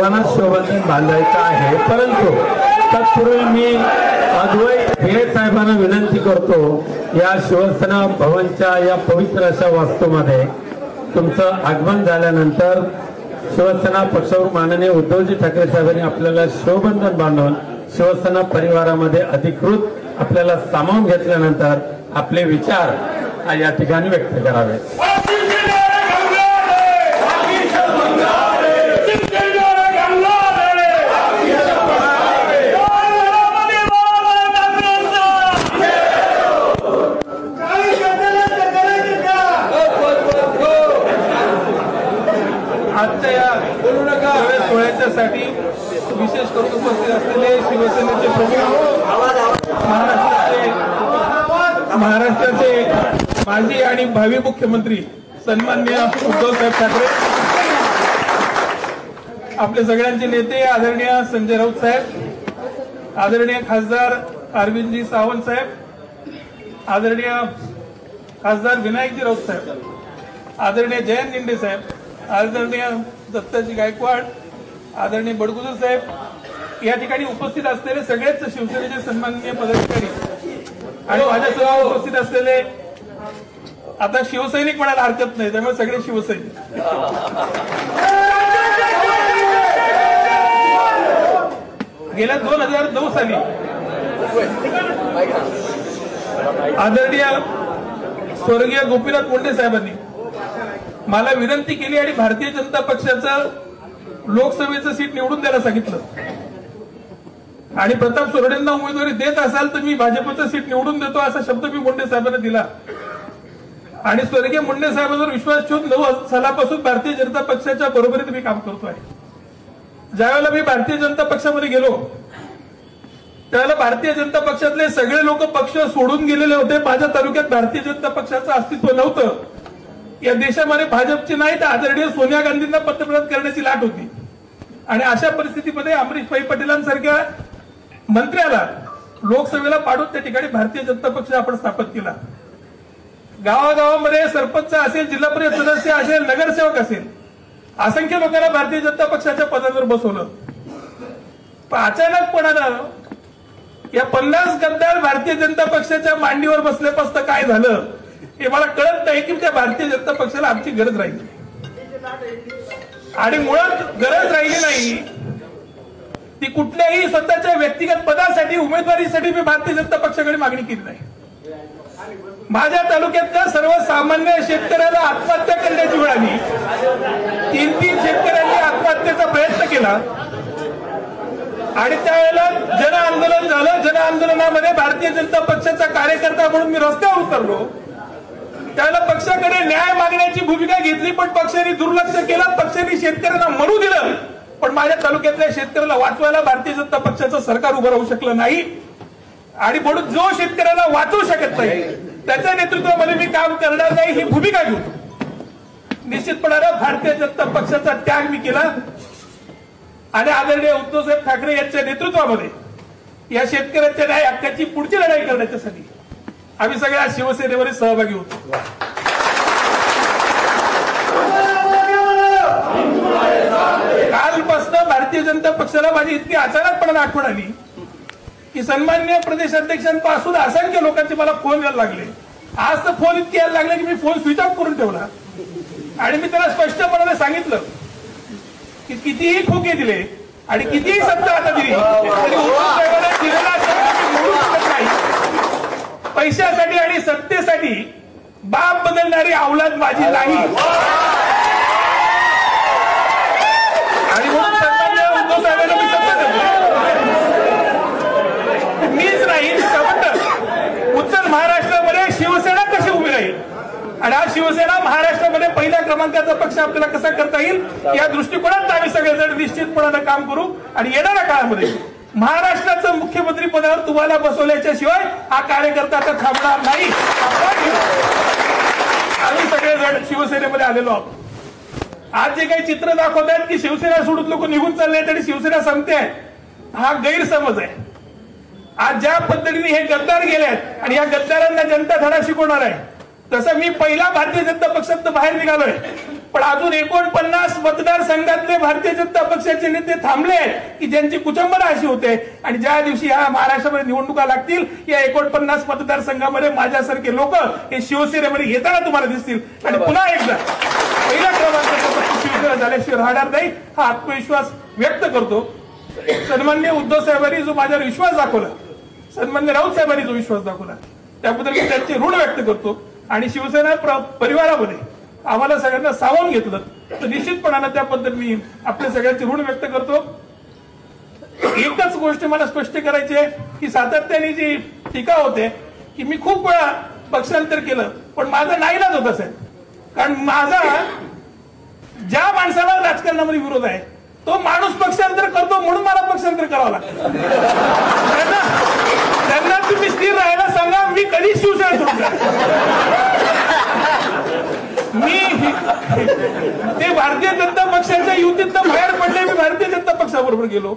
सर्वांना शिवबंधन बांधायचं आहे, परंतु तत्पूर्वी मी अद्वै भिडे साहेबांना विनंती करतो, या शिवसेना भवनच्या या पवित्र अशा वास्तूमध्ये तुमचं आगमन झाल्यानंतर शिवसेना पक्षप्रमुख माननीय उद्धवजी ठाकरे साहेबांनी आपल्याला शिवबंधन बांधून शिवसेना परिवारामध्ये अधिकृत आपल्याला सामावून घेतल्यानंतर आपले विचार या ठिकाणी व्यक्त करावे। आजच्या या सोहळ्यासाठी विशेष करून उपस्थित असलेले शिवसेनेचे प्रमुख, महाराष्ट्राचे माजी आणि भावी मुख्यमंत्री सन्माननीय उद्धवसाहेब ठाकरे, आपले सगळ्यांचे नेते आदरणीय संजय राऊत साहेब, आदरणीय खासदार अरविंदजी सावंत साहेब, आदरणीय खासदार विनायकजी राऊत साहेब, आदरणीय जयंत दिंडे साहेब, आदरणीय दत्ताजी गायकवाड, आदरणीय बडगुजर साहेब, या ठिकाणी उपस्थित असलेले सगळेच शिवसेनेचे सन्माननीय पदाधिकारी आणि माझ्यासह उपस्थित असलेले, आता शिवसैनिक म्हणायला हरकत नाही, त्यामुळे सगळे शिवसैनिक, गेल्या 2009 साली आदरणीय स्वर्गीय गोपीनाथ मुंडे साहेबांनी मला विनंती केली आणि भारतीय जनता पक्षाचं लोकसभेचं सीट निवडून द्यायला सांगितलं आणि प्रताप सोरडेंना उमेदवारी देत असाल तर मी भाजपचं सीट निवडून देतो असा शब्द मी मुंडे साहेबांना दिला आणि स्वर्गीय मुंडे साहेबांवर विश्वास ठेवून 9 सालापासून भारतीय जनता पक्षाच्या बरोबरीत मी काम करतोय। ज्यावेळेला मी भारतीय जनता पक्षामध्ये गेलो त्यावेळेला भारतीय जनता पक्षातले सगळे लोक पक्ष सोडून गेलेले होते। माझ्या तालुक्यात भारतीय जनता पक्षाचं अस्तित्व नव्हतं। या देशामध्ये भाजपची नाही तर आदरणीय सोनिया गांधींना पंतप्रधान करण्याची लाट होती आणि अशा परिस्थितीमध्ये अमरीशभाई पटेलांसारख्या मंत्र्याला लोकसभेला पाडून त्या ठिकाणी भारतीय जनता पक्ष आपण स्थापित केला। गावागावामध्ये सरपंच असेल, जिल्हा परिषद सदस्य असेल, नगरसेवक असेल, असंख्य लोकांना भारतीय जनता पक्षाच्या पदावर बसवलं। पण अचानकपणानं या 50 गद्दार भारतीय जनता पक्षाच्या मांडीवर बसल्यापासून काय झालं हे मला कळत नाही की त्या भारतीय जनता पक्षाला आमची गरज राहिली आणि मुळात गरज राहिली नाही ती कुठल्याही स्वतःच्या व्यक्तिगत पदासाठी उमेदवारीसाठी मी भारतीय जनता पक्षाकडे मागणी केली नाही। माझ्या तालुक्यातल्या सर्वसामान्य शेतकऱ्याला आत्महत्या करण्याची वेळ आली। 3 शेतकऱ्यांनी आत्महत्येचा प्रयत्न केला आणि त्यावेळेला जन आंदोलन झालं। जन आंदोलनामध्ये भारतीय जनता पक्षाचा कार्यकर्ता म्हणून मी रस्त्यावर उतरलो। त्याला पक्षाकडे न्याय मागण्याची भूमिका घेतली पण पक्षाने दुर्लक्ष केलं। पक्षाने शेतकऱ्यांना मरू दिलं पण माझ्या तालुक्यातल्या शेतकऱ्याला वाचवायला भारतीय जनता पक्षाचं सरकार उभं राहू शकलं नाही आणि म्हणून जो शेतकऱ्याला वाचवू शकत नाही त्याच्या नेतृत्वामध्ये मी काम करणार नाही ही भूमिका घेऊन निश्चितपणाने भारतीय जनता पक्षाचा त्याग मी केला आणि आदरणीय उद्धवसाहेब ठाकरे यांच्या नेतृत्वामध्ये या शेतकऱ्यांच्या न्याय हक्काची पुढची लढाई करण्यासाठी आम्ही सगळ्या शिवसेनेमध्ये सहभागी होतो। कालपासून भारतीय जनता पक्षाला माझी इतकी अचानकपणे आठवण आली की सन्माननीय प्रदेश अध्यक्षांपासून असंख्य लोकांचे मला फोन यायला लागले। आज तर फोन इतके यायला लागले की मी फोन स्विच ऑफ करून ठेवला आणि मी त्याला स्पष्टपणे सांगितलं की कितीही खोके दिले आणि कितीही सत्ता आता दिली तरी उद्धवसाहेबांना दिलेला शब्द मी मोडू शकत नाही। पैशासाठी आणि सत्तेसाठी बाप बदलणारी औलाद माझी नाही आणि म्हणून सन्माननीय उद्धव साहेबांना मी शपथ देतो मीच नाही समजत उत्तर महाराष्ट्रामध्ये शिवसेना कशी उभी राहील आणि आज शिवसेना महाराष्ट्रामध्ये पहिल्या क्रमांकाचा पक्ष आपल्याला कसा करता येईल या दृष्टिकोनात आम्ही सगळेजण निश्चितपणाने काम करू आणि येणाऱ्या काळामध्ये महाराष्ट्राचं मुख्यमंत्री पदावर तुम्हाला बसवल्याच्या शिवाय हा कार्यकर्ता आता थांबणार नाही। आम्ही सगळेजण शिवसेनेमध्ये आलेलो आहोत। आज जे काही चित्र दाखवत आहेत की शिवसेना सोडून लोक निघून चालले आहेत आणि शिवसेना संपते आहे हा गैरसमज आहे। आज ज्या पद्धतीने हे गद्दार गेले आहेत आणि या गद्दारांना जनता धडा शिकवणार आहे तसं मी पहिला भारतीय जनता पक्षात बाहेर निघालोय पण अजून 49 मतदारसंघातले भारतीय जनता पक्षाचे नेते थांबले की ज्यांची कुचंबना अशी होते आणि ज्या दिवशी ह्या महाराष्ट्रामध्ये निवडणुका लागतील या 49 मतदारसंघामध्ये माझ्यासारखे लोक हे शिवसेनेमध्ये येताना तुम्हाला दिसतील आणि पुन्हा एकदा पहिल्या क्रमांकाचा शिवसेना झाल्याशिवाय राहणार नाही हा आत्मविश्वास व्यक्त करतो. सन्माननीय उद्धव साहेबांनी जो माझ्यावर विश्वास दाखवला, सन्माननीय राऊत साहेबांनी जो विश्वास दाखवला त्याबद्दल मी त्यांचे ऋण व्यक्त करतो आणि शिवसेना परिवारामध्ये आम्हाला सगळ्यांना सावरून घेतलं तर निश्चितपणानं त्याबद्दल मी आपल्या सगळ्यांचे ऋण व्यक्त करतो. एकच गोष्ट मला स्पष्ट करायची आहे की सातत्याने जी टीका होते की मी खूप वेळा पक्षांतर केलं पण माझा नाईलाज होत असेल, कारण माझा ज्या माणसाला राजकारणामध्ये विरोध आहे तो माणूस पक्षांतर करतो म्हणून मला पक्षांतर करावं लागतं. त्यांना तुम्ही स्थिर राहायला सांगा, मी कधी शिवसेना सोडणार. मी ते भारतीय जनता पक्षाच्या युतीतनं बाहेर पडले, मी भारतीय जनता पक्षाबरोबर गेलो.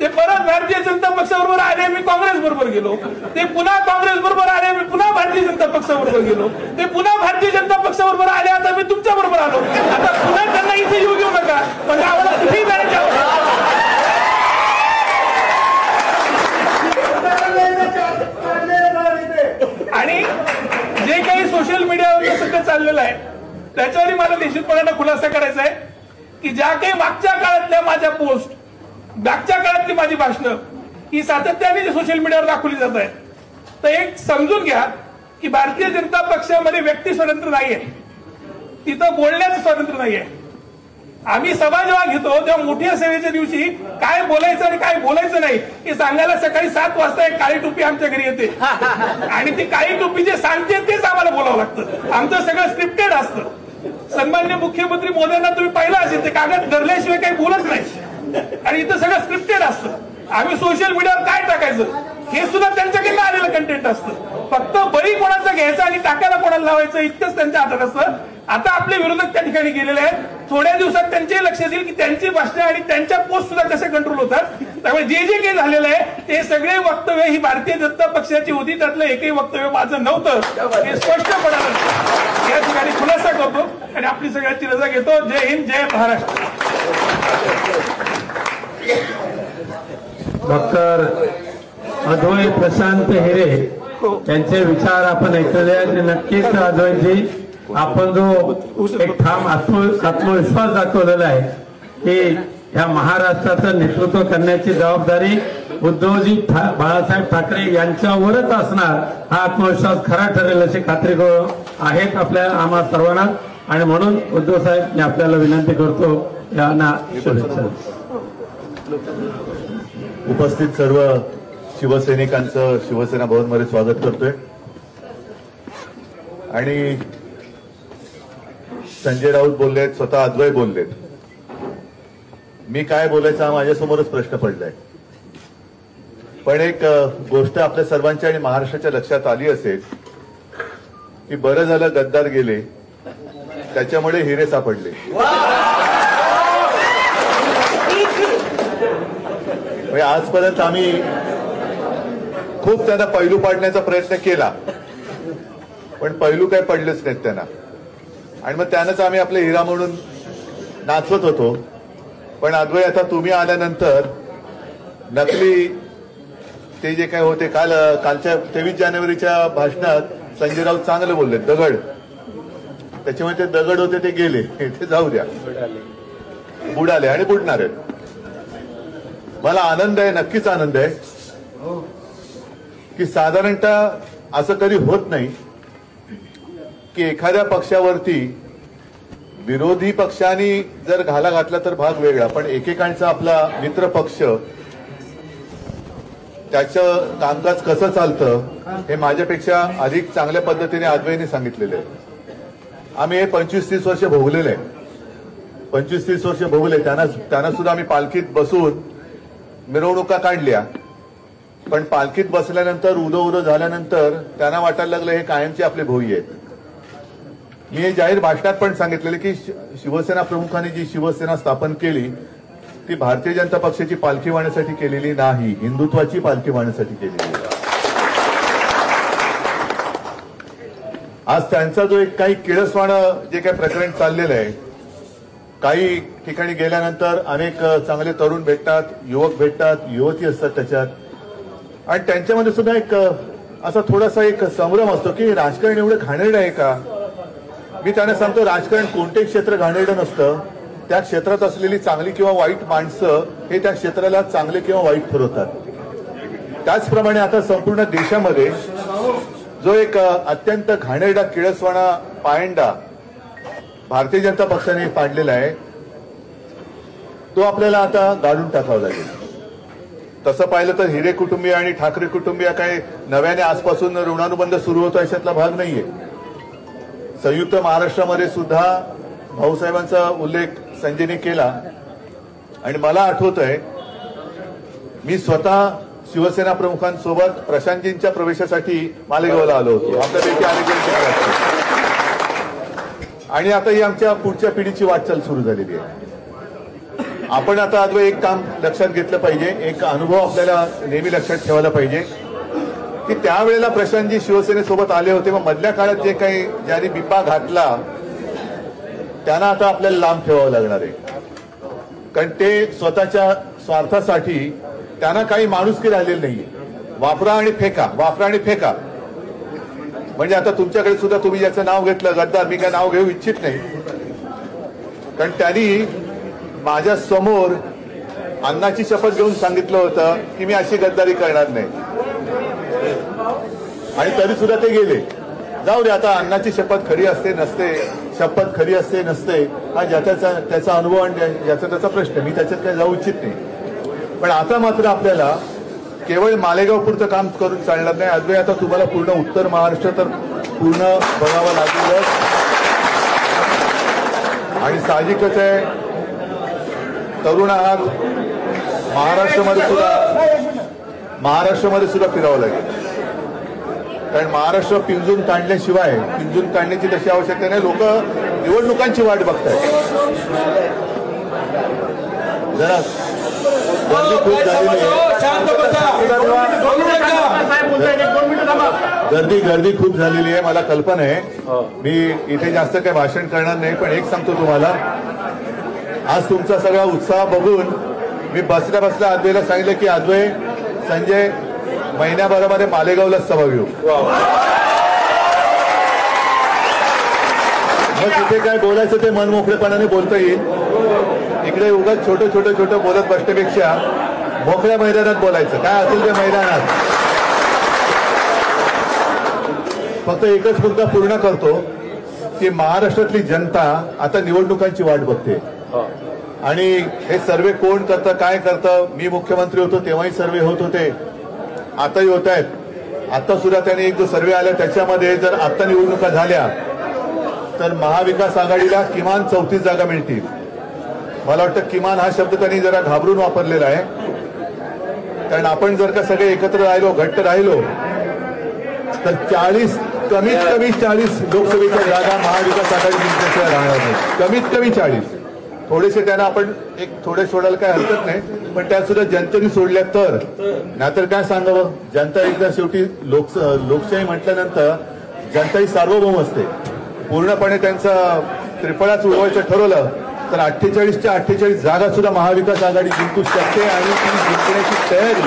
ते परत भारतीय जनता पक्षाबरोबर आले, मी काँग्रेस बरोबर गेलो. ते पुन्हा काँग्रेस बरोबर आले, मी पुन्हा भारतीय जनता पक्षाबरोबर गेलो. ते पुन्हा भारतीय जनता पक्षाबरोबर आले, आता मी तुमच्या बरोबर आलो. आता पुन्हा त्यांना इथे येऊ देऊ नका, म्हणजे आम्हाला कुठेही जाण्याची आवश्यकता. आणि जे काही सोशल मीडियावर सध्या चाललेलं आहे त्याच्यावर मला निश्चितपणाने खुलासा करायचा आहे की ज्या काही मागच्या काळातल्या माझ्या पोस्ट, मागच्या काळातली माझी भाषणं ही सातत्याने जे सोशल मीडियावर दाखवली जात आहेत, तर एक समजून घ्या की भारतीय जनता पक्षामध्ये व्यक्ती स्वातंत्र्य नाहीये, तिथं बोलण्याचं स्वातंत्र्य नाहीये. आम्ही सभा जेव्हा घेतो तेव्हा मोठ्या सभेच्या दिवशी काय बोलायचं आणि काय बोलायचं नाही हे सांगायला सकाळी 7 वाजता एक काळी टोपी आमच्या घरी येते आणि ती काळी टोपी जे सांगते तेच आम्हाला बोलावं लागतं. आमचं सगळं स्क्रिप्टेड असतं. सन्माननीय मुख्यमंत्री मोदयांना तुम्ही पाहिलं असेल ते कागद धरल्याशिवाय काही बोलत नाही आणि इथं सगळं स्क्रिप्टेड असतं. आम्ही सोशल मीडियावर काय टाकायचं हे सुद्धा त्यांच्याकडनं आलेलं कंटेंट असतं. फक्त बळी कोणाचा घ्यायचा आणि टाकायला कोणाला लावायचं इतकंच त्यांच्या हातात असतं. आता आपले विरोधक त्या ठिकाणी गेलेले आहेत. थोड्या दिवसात त्यांचे लक्ष येईल की त्यांची भाषणं आणि त्यांच्या पोस्ट सुद्धा कसे कंट्रोल होतात. त्यामुळे जे जे काही झालेलं आहे ते सगळे वक्तव्य ही भारतीय जनता पक्षाची होती, त्यातलं एकही वक्तव्य माझं नव्हतं हे स्पष्टपणे या ठिकाणी खुलासा करतो आणि आपली सगळ्यांची रजा घेतो. जय हिंद, जय महाराष्ट्र. डॉक्टर अद्वैत प्रशांत हिरे यांचे विचार आपण ऐकले आणि नक्कीच अद्वैतजी आपण जो एक ठाम आत्मविश्वास दाखवलेला आहे की ह्या महाराष्ट्राचं नेतृत्व करण्याची जबाबदारी उद्धवजी बाळासाहेब ठाकरे यांच्यावरच असणार हा आत्मविश्वास खरा ठरेल अशी खात्री आहेत आपल्या आम्हा सर्वांना. आणि म्हणून उद्धव साहेब मी आपल्याला विनंती करतो यांना शुभेच्छा. उपस्थित सर्व शिवसैनिकांचं शिवसेना भवनमध्ये स्वागत करतोय आणि संजय राऊत बोललेत, स्वतः अद्वैत बोललेत. मी काय बोलायचं हा माझ्यासमोरच प्रश्न पडलाय. पण एक गोष्ट आपल्या सर्वांच्या आणि महाराष्ट्राच्या लक्षात आली असेल की बरं झालं गद्दार गेले, त्याच्यामुळे हिरे सापडले. आजपर्यंत आम्ही खूप त्यांना पैलू पाडण्याचा प्रयत्न केला पण पैलू काही पडलेच नाहीत त्यांना आणि मग त्यानंच आम्ही आपले हिरा म्हणून नाचवत होतो. पण अद्वैत आता तुम्ही आल्यानंतर नकली ते जे काय होते कालच्या 23 जानेवारीच्या भाषणात संजय राऊत चांगले बोलले, दगड, त्याच्यामुळे ते दगड होते ते गेले, ते जाऊ द्या, बुडाले आणि बुडणार आहेत. मला आनंद आहे, नक्कीच आनंद आहे की साधारणतः असं कधी होत नाही की एखाद्या पक्षावरती विरोधी पक्षांनी जर घाला घातला तर भाग वेगळा, पण एकेकांचा आपला मित्र पक्ष त्याचं कामकाज कसं चालतं हे माझ्यापेक्षा अधिक चांगल्या पद्धतीने अद्वैतने सांगितलेलं आहे. आम्ही हे 25-30 वर्ष भोगलेले आहे, 25-30 वर्ष भोगले. त्यांना सुद्धा आम्ही पालखीत बसून मिरवणुका काढल्या, पण पालखीत बसल्यानंतर उदो झाल्यानंतर त्यांना वाटायला लागलं हे कायमचे आपले भोई आहेत. मी हे जाहीर भाषणात पण सांगितलेले की शिवसेना प्रमुखांनी जी शिवसेना स्थापन केली ती भारतीय जनता पक्षाची पालखी वाहण्यासाठी केलेली नाही, हिंदुत्वाची पालखी वाहण्यासाठी केलेली. आज त्यांचा जो एक काही किळसवाणं जे काही प्रकरण चाललेलं आहे काही ठिकाणी गेल्यानंतर अनेक चांगले तरुण भेटतात, युवक भेटतात, युवती असतात त्याच्यात, आणि त्यांच्यामध्ये सुद्धा एक असा थोडासा एक संभ्रम असतो की राजकारण एवढं घाणेरडं आहे का. मी त्यांना सांगतो, राजकारण कोणतेही क्षेत्र घाणेरडं नसतं. त्या क्षेत्रात असलेली चांगली किंवा वाईट माणसं हे त्या क्षेत्राला चांगले किंवा वाईट ठरवतात. त्याचप्रमाणे आता संपूर्ण देशामध्ये जो एक अत्यंत घाणेरडा किळसवाणा पायंडा भारतीय जनता पक्षाने पाडलेला आहे, तो आपल्याला आता गाडून टाकावा लागेल. तसं पाहिलं तर हिरे कुटुंबीय आणि ठाकरे कुटुंबीय काही नव्याने आजपासून ऋणानुबंध सुरू होतो अशातला भाग नाहीये. संयुक्त महाराष्ट्रामध्ये सुद्धा भाऊसाहेबांचा उल्लेख संजयने केला, आणि मला आठवत आहे मी स्वतः शिवसेना प्रमुखांसोबत प्रशांतजींच्या प्रवेशासाठी मालेगावला आलो होतो. आपल्यापैकी अनेक जण, आणि आता ही आमच्या पुढच्या पिढीची वाटचाल सुरू झालेली आहे. आपण आता आजवर एक काम लक्षात घेतलं पाहिजे, एक अनुभव आपल्याला नेहमी लक्षात ठेवायला पाहिजे की त्यावेळेला प्रशांतजी शिवसेनेसोबत आले होते, मग मधल्या काळात जे काही ज्यांनी बिब्बा घातला त्यांना आता आपल्याला लांब ठेवावं लागणार आहे. कारण ते स्वतःच्या स्वार्थासाठी त्यांना काही माणुसकी राहिलेली नाहीये. वापरा आणि फेका, वापरा आणि फेका. म्हणजे आता तुमच्याकडे सुद्धा तुम्ही ज्याचं नाव घेतलं गद्दार, मी काय नाव घेऊ इच्छित नाही, कारण त्यांनी माझ्या समोर अन्नाची शपथ घेऊन सांगितलं होतं की मी अशी गद्दारी करणार नाही, आणि तरी सुद्धा ते गेले. जाऊ दे, आता अन्नाची शपथ खरी असते नसते, शपथ खरी असते नसते हा त्याचा अनुभव आणि ज्याचा त्याचा प्रश्न, मी त्याच्यात काही जाऊ इच्छित नाही. पण आता मात्र आपल्याला केवळ मालेगाव पुरतं काम करून चालणार नाही. अद्वै, आता तुम्हाला पूर्ण उत्तर महाराष्ट्र तर पूर्ण बघावं लागेल, आणि साहजिकच आहे तरुण आहात, महाराष्ट्रामध्ये सुद्धा फिरावं लागेल. कारण महाराष्ट्र पिंजून काढल्याशिवाय, पिंजून काढण्याची तशी आवश्यकता नाही. लोक निवडणुकांची वाट बघतायत. जरा गर्दी खूप झालेली आहे, गर्दी खूप झालेली आहे, मला कल्पना आहे. मी इथे जास्त काही भाषण करणार नाही, पण एक सांगतो तुम्हाला, आज तुमचा सगळा उत्साह बघून मी बसल्या बसल्या अद्वैला सांगितलं की अद्वै, संजय महिन्याभरामध्ये मालेगावला सभा घेऊ. मग तिथे काय बोलायचं ते मनमोकळेपणाने बोलता येईल. इकडे उगाच छोटं बोलत बसण्यापेक्षा मोकळ्या मैदानात बोलायचं, काय असेल त्या मैदानात. फक्त एकच मुद्दा पूर्ण करतो की महाराष्ट्रातली जनता आता निवडणुकांची वाट बघते, आणि हे सर्वे कोण करतं, काय करतं. मी मुख्यमंत्री होतो तेव्हाही सर्वे होत होते, आताही होत आहेत. आता सुद्धा त्याने एक जो सर्वे आला त्याच्यामध्ये जर आता निवडणुका झाल्या तर महाविकास आघाडीला किमान 34 जागा मिळतील. मला वाटतं किमान हा शब्द त्यांनी जरा घाबरून वापरलेला आहे, कारण आपण जर का सगळे एकत्र राहिलो, घट्ट राहिलो, तर 40 कमीत कमी 40 लोकसभेच्या जागा महाविकास आघाडी जिंकण्याशिवाय राहणार नाही. कमीत कमी 40. थोडेसे त्यांना आपण एक थोडे सोडायला काय हरकत नाही, पण त्या सुद्धा जनतेने सोडल्या तर, नाहीतर काय सांगावं. जनता एकदा शेवटी लोकशाही म्हटल्यानंतर जनता ही सार्वभौम असते. पूर्णपणे त्यांचा त्रिफळाच उडवायचं ठरवलं तर 48च्या 48 जागा सुद्धा महाविकास आघाडी जिंकू शकते, आणि ती जिंकण्याची तयारी,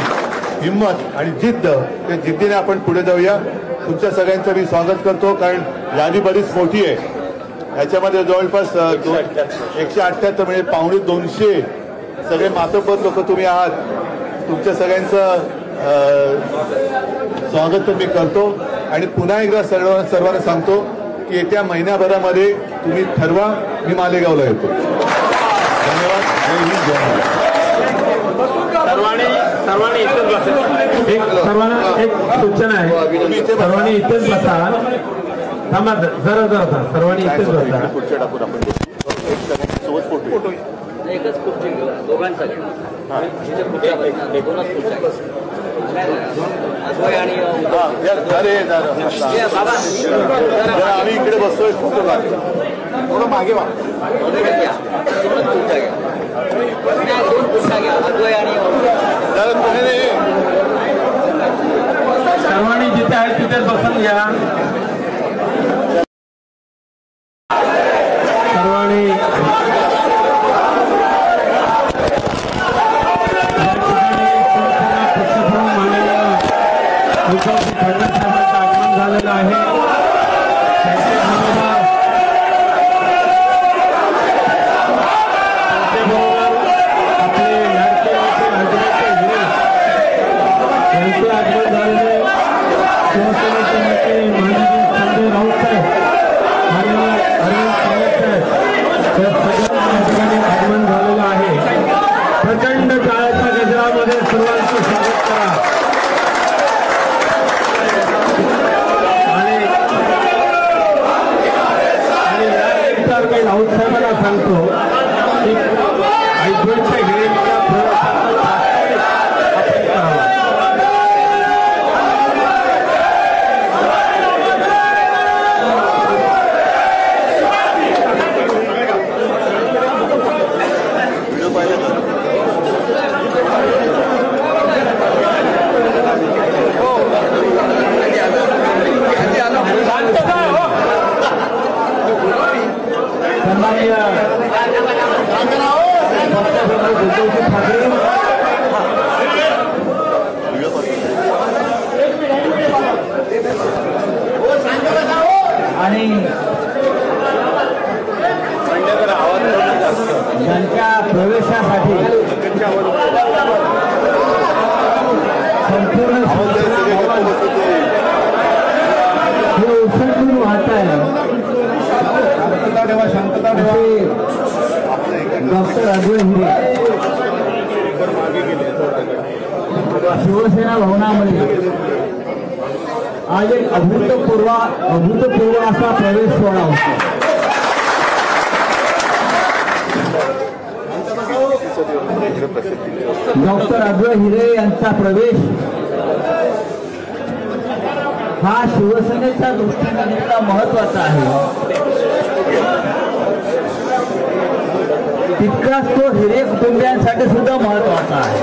हिंमत आणि जिद्द, त्या जिद्दीने आपण पुढे जाऊया. तुमच्या सगळ्यांचं मी स्वागत करतो, कारण यादी बरीच मोठी आहे. याच्यामध्ये जवळपास 178 म्हणजे 1.25 सगळे मातब्बर लोक तुम्ही आहात. तुमच्या सगळ्यांचं स्वागत मी करतो, आणि पुन्हा एकदा सर्वांना सांगतो की येत्या महिन्याभरामध्ये तुम्ही ठरवा, मी मालेगावला येतो. धन्यवाद. जय हिंद, जय महाराष्ट्र. सर्वांनी इथेच बसा. सर्वांना एक सूचना आहे, सर्वांनी इथेच बसा. थांबा जरा सर्वांनी इथेच बसा. पुढच्या टाकून आपण सोबत फोटो एकच खुर्ची घेऊ, दोघांचा घेऊ. अरे आम्ही इकडे बसतोय, फोटो काढ. थोडं मागे वा. दोन खुर्च्या घ्या, अद्वै आणि सर्वांनी जिथे आहेत तिथे बसून घ्या. सर्वांनी मी राऊत साहेबांना सांगतो की अद्वैत हिरेंच्या प्रवासाचा आपण करावा. आणि त्यांच्या प्रवेशासाठी संपूर्ण हे उसळून वाहत आहे. डॉक्टर अद्वैत हिरे शिवसेना भवनामध्ये आज एक अभूतपूर्व असा प्रवेश सोहळा होता. डॉक्टर अद्वैत हिरे यांचा प्रवेश हा शिवसेनेच्या दृष्टीने इतका महत्वाचा आहे, तितकाच तो हिरे कुटुंबियांसाठी सुद्धा महत्वाचा आहे.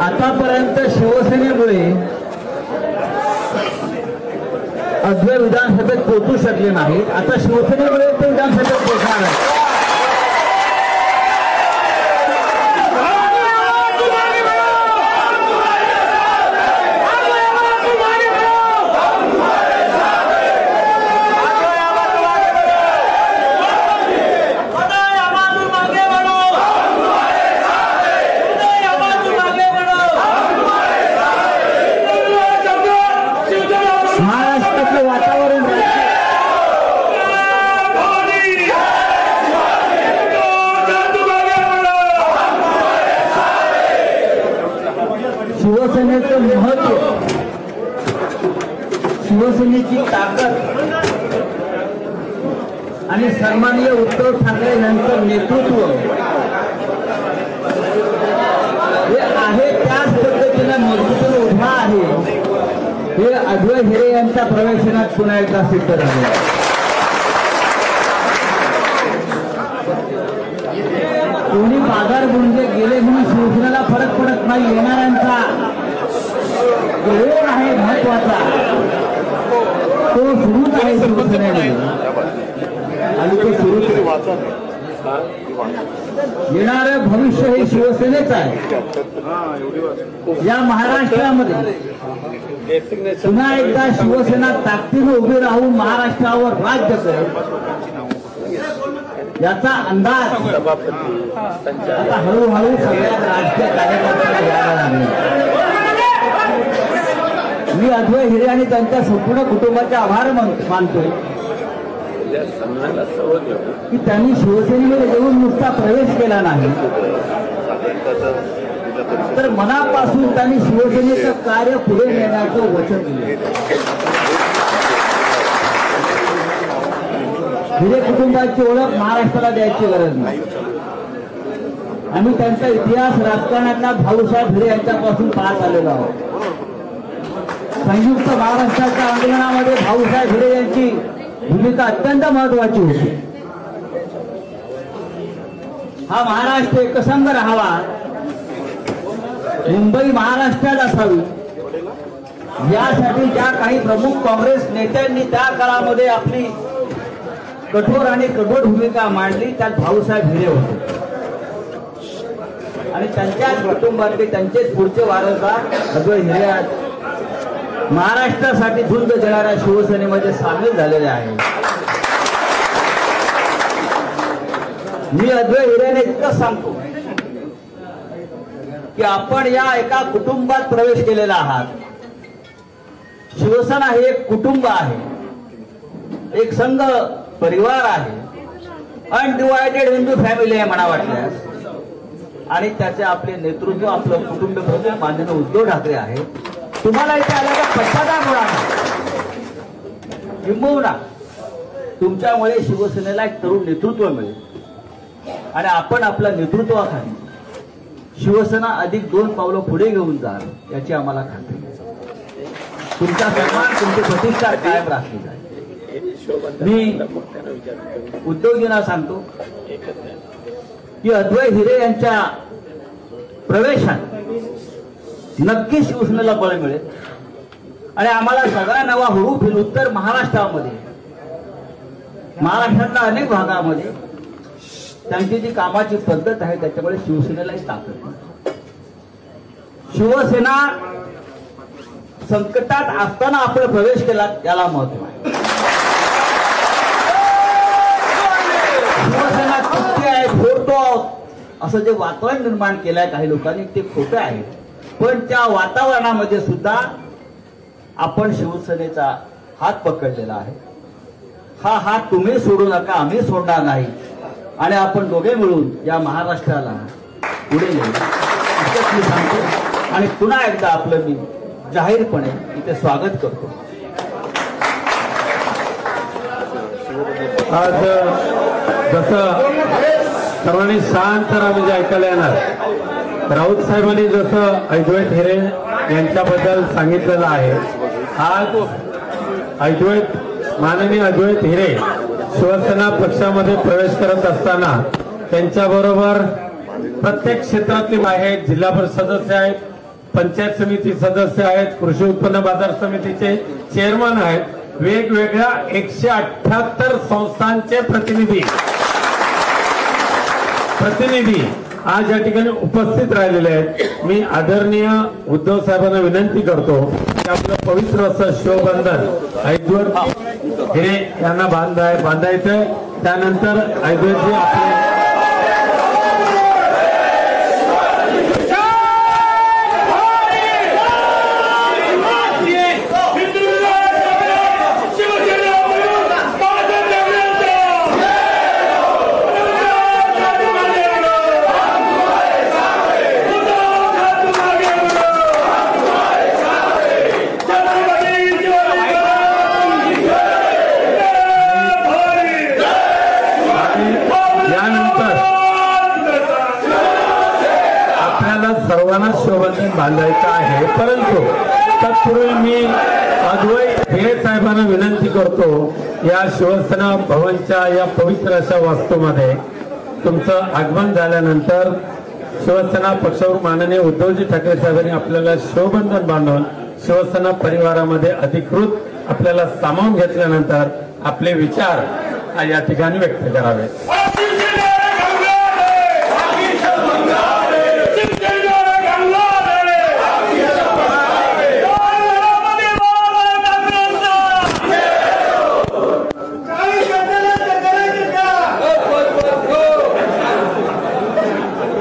आतापर्यंत शिवसेनेमुळे अद्वैत विधानसभेत पोहोचू शकले नाहीत. आता शिवसेनेमुळे ते विधानसभेत पोहोचणार आहे. महाराष्ट्रातलं वातावरण शिवसेनेचं महत्व, शिवसेनेची ताकद आणि सन्माननीय उद्धव ठाकरे यांचं नेतृत्व हे आहे त्याच पद्धतीने मजबूत उभा आहे. हे अद्वैत हिरे यांच्या प्रवेशनात पुन्हा एकदा सिद्ध झाले. कोणी माघार गुंजे गेले म्हणून शिवसेनेला फरक पडत नाही. येणाऱ्यांचा ओढ आहे महत्वाचा, तो सुरूच आहे शिवसेनेमध्ये आणि तो सुरूच आहे. येणारं भविष्य हे शिवसेनेच आहे. या महाराष्ट्रामध्ये पुन्हा एकदा शिवसेना ताकदीने उभी राहून महाराष्ट्रावर राज्य करेल याचा अंदाज आता हळूहळू सगळ्या राजकीय कार्यकर्त्यांना घ्यायला लागले. मी अद्वैत हिरे आणि त्यांच्या संपूर्ण कुटुंबाचे आभार मानतोय की त्यांनी शिवसेनेमध्ये येऊन नुसता प्रवेश केला नाही, तर मनापासून त्यांनी शिवसेनेचं कार्य पुढे नेण्याचं वचन दिले. हिरे कुटुंबाची ओळख महाराष्ट्राला द्यायची गरज नाही. आम्ही त्यांचा इतिहास राजकारणातला भाऊसाहेब हिरे यांच्यापासून पाहत आलेलो आहोत. संयुक्त महाराष्ट्राच्या आंदोलनामध्ये भाऊसाहेब हिरे यांची भूमिका अत्यंत महत्वाची होती. हा महाराष्ट्र एकसंघ राहावा, मुंबई महाराष्ट्रात असावी, यासाठी ज्या काही प्रमुख काँग्रेस नेत्यांनी त्या काळामध्ये आपली कठोर आणि कठोर भूमिका मांडली, त्यात भाऊसाहेब हिरे होते आणि त्यांच्याच कुटुंबातले त्यांचेच पुढचे वारसदार अद्वैत हिरे महाराष्ट्रासाठी झुंज देणाऱ्या शिवसेनेमध्ये सामील झालेले आहे. मी अद्वैत हिरेने इतकं सांगतो की आपण या एका कुटुंबात प्रवेश केलेला आहात. शिवसेना हे एक कुटुंब आहे, एक संघ परिवार आहे, अनडिवायडेड हिंदू फॅमिली आहे म्हणा वाटल्यास. आणि त्याचे आपले नेतृत्व, आपलं कुटुंब प्रमुख माननीय उद्धव ठाकरे आहे. तुम्हाला इथे आल्याचा पश्चाताप होणार नाही. किंबहुना तुमच्यामुळे शिवसेनेला एक तरुण नेतृत्व मिळेल आणि आपण आपल्या नेतृत्वाखाली शिवसेना अधिक 2 पावलं पुढे घेऊन जाल याची आम्हाला खात्री आहे. तुमचा सन्मान तुमची प्रतिष्ठा कायम राखली जाईल. मी उद्योगींना सांगतो की अद्वै हिरे यांच्या प्रवेशात नक्की शिवसेनेला बळ मिळेल आणि आम्हाला सगळ्यांना हुरूप उत्तर महाराष्ट्रामध्ये महाराष्ट्रातल्या अनेक भागामध्ये त्यांची जी कामाची पद्धत आहे त्याच्यामुळे शिवसेनेलाही ताकद आहे. शिवसेना संकटात असताना आपण प्रवेश केला याला महत्व आहे. शिवसेना चुकी आहे, फोडतो आहोत असं जे वातावरण निर्माण केलंय काही लोकांनी ते खोटं आहे. पण त्या वातावरणामध्ये सुद्धा आपण शिवसेनेचा हात पकडलेला आहे. हा हात तुम्ही सोडू नका, आम्ही सोडणार नाही आणि आपण दोघे मिळून या महाराष्ट्राला पुढे नेऊ इतकंच मी सांगतो आणि पुन्हा एकदा आपलं मी जाहीरपणे इथे स्वागत करतो. आज जसं सर्वांनी शांत म्हणजे ऐकायला येणार, राऊत साहेबांनी जसं अद्वैत हिरे यांच्याबद्दल सांगितलेलं आहे, आज माननीय अद्वैत हिरे शिवसेना पक्षामध्ये प्रवेश करत असताना त्यांच्याबरोबर प्रत्येक क्षेत्रातले आहेत, जिल्हा परिषद सदस्य आहेत, पंचायत समिती सदस्य आहेत, कृषी उत्पन्न बाजार समितीचे चेअरमन आहेत, वेगवेगळ्या 178 संस्थांचे प्रतिनिधी आज या ठिकाणी उपस्थित राहिलेले आहेत. मी आदरणीय उद्धव साहेबांना विनंती करतो की आपलं पवित्र असं शिवबंधन अद्वैत हिरे यांना बांधायचंय. त्यानंतर अद्वैतजी आपले सर्वांना शिवबंधन बांधायचं आहे. परंतु तत्पूर्वी मी अद्वै हिरे साहेबांना विनंती करतो, या शिवसेना भवनच्या या पवित्र अशा वास्तूमध्ये तुमचं आगमन झाल्यानंतर शिवसेना पक्षावर माननीय उद्धवजी ठाकरे साहेबांनी आपल्याला शिवबंधन बांधून शिवसेना परिवारामध्ये अधिकृत आपल्याला सामावून घेतल्यानंतर आपले विचार या ठिकाणी व्यक्त करावे.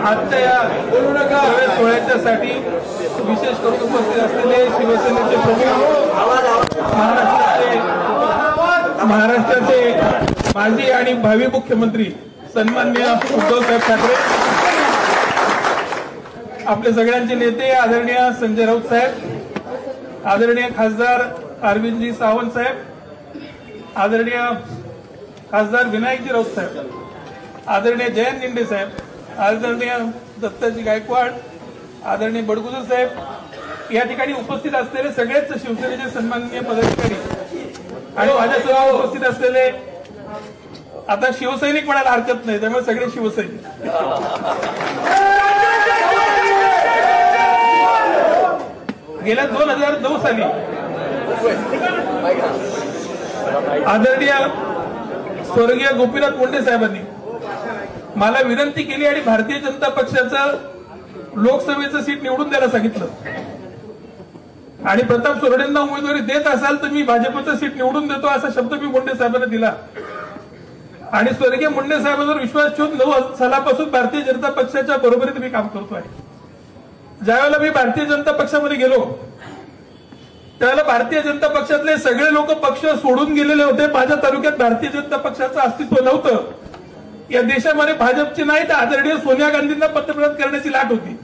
आजच्या या सोहळ्याच्यासाठी विशेष करून उपस्थित असलेले शिवसेनेचे प्रमुख, महाराष्ट्राचे माजी आणि भावी मुख्यमंत्री सन्माननीय उद्धवसाहेब ठाकरे, आपले सगळ्यांचे नेते आदरणीय संजय राऊत साहेब, आदरणीय खासदार अरविंदजी सावंत साहेब, आदरणीय खासदार विनायकजी राऊत साहेब, आदरणीय जयंत निंडे साहेब, आदरणीय दत्ताजी गायकवाड, आदरणीय बडगुजर साहेब, या ठिकाणी उपस्थित असलेले सगळेच शिवसेनेचे सन्माननीय पदाधिकारी आणि माझ्यासह उपस्थित असलेले, आता शिवसैनिक म्हणायला हरकत नाही त्यामुळे सगळे शिवसैनिक, गेल्या 2009 साली आदरणीय स्वर्गीय गोपीनाथ मुंडे साहेबांनी मला विनंती केली आणि भारतीय जनता पक्षाचं लोकसभेचं सीट निवडून द्यायला सांगितलं आणि प्रताप सोरडेंना उमेदवारी देत असाल तर मी भाजपचं सीट निवडून देतो असा शब्द मी मुंडे साहेबांना दिला आणि स्वर्गीय मुंडे साहेबांवर विश्वास ठेवून 9 सालापासून भारतीय जनता पक्षाच्या बरोबरीत मी काम करतोय. ज्यावेळेला मी भारतीय जनता पक्षामध्ये गेलो त्यावेळेला भारतीय जनता पक्षातले सगळे लोक पक्ष सोडून गेलेले होते. माझ्या तालुक्यात भारतीय जनता पक्षाचं अस्तित्व नव्हतं. या देशामध्ये भाजपची नाही तर आदरणीय सोनिया गांधींना पंतप्रधान करण्याची लाट होती